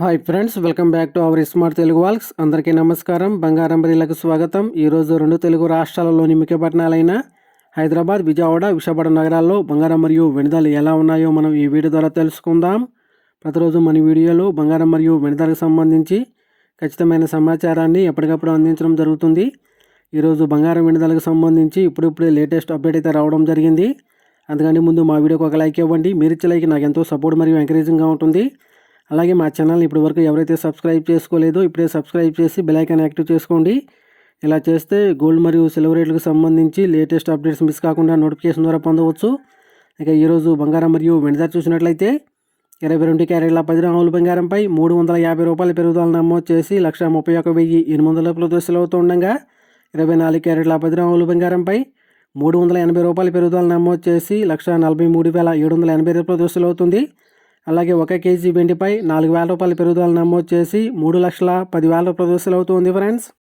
Hi friends, welcome back to our smart Telugu walks. అందరికీ నమస్కారం. బంగారం బరిలకు స్వాగతం. ఈరోజు రెండు తెలుగు రాష్ట్రాలలోని ముఖ్య పట్టణాలైన హైదరాబాద్, విజయవాడ, విశాఖపట్నం నగరాల్లో బంగారం మరియు వెండి ధరలు ఎలా ఉన్నాయో మనం ఈ వీడియో ద్వారా తెలుసుకుందాం. ప్రతిరోజు మన వీడియోలో బంగారం మరియు వెండి ధరకు సంబంధించి ఖచ్చితమైన సమాచారాన్ని ఎప్పటికప్పుడు అందించడం జరుగుతుంది. ఈరోజు బంగారం వెండి ధరకు సంబంధించి ఇప్పుడిప్పుడే లేటెస్ట్ అప్డేట్ అయితే రావడం జరిగింది. అందుకని ముందు మా వీడియోకి ఒక లైక్ ఇవ్వండి. మీరు ఇచ్చే లైక్ నాకు ఎంతో సపోర్ట్ మరియు ఎంకరేజింగ్గా ఉంటుంది. అలాగే మా ఛానల్ని ఇప్పటివరకు ఎవరైతే సబ్స్క్రైబ్ చేసుకోలేదో ఇప్పుడే సబ్స్క్రైబ్ చేసి బెల్ ఐకాన్ యాక్టివ్ చేసుకోండి. ఇలా చేస్తే గోల్డ్ మరియు సిల్వర్ రేట్లకు సంబంధించి లేటెస్ట్ అప్డేట్స్ మిస్ కాకుండా నోటిఫికేషన్ ద్వారా పొందవచ్చు. ఇక ఈరోజు బంగారం మరియు వెండి ధర చూసినట్లయితే 22 క్యారెట్ల 10 గ్రాముల బంగారంపై 350 రూపాయల పెరుగుదల నమోదు చేసి 131,800 ప్రదర్శనలు అవుతుండగా 24 క్యారెట్ల 10 గ్రాముల బంగారంపై 380 రూపాయల పెరుగుదల నమోదు చేసి 143,780 ప్రదర్శనలు అవుతుంది. అలాగే 1 కేజీ వెండిపై 4,000 రూపాయల పెరుగుదల నమోదు చేసి 3,10,000 ప్రదర్శనలు అవుతుంది ఫ్రెండ్స్.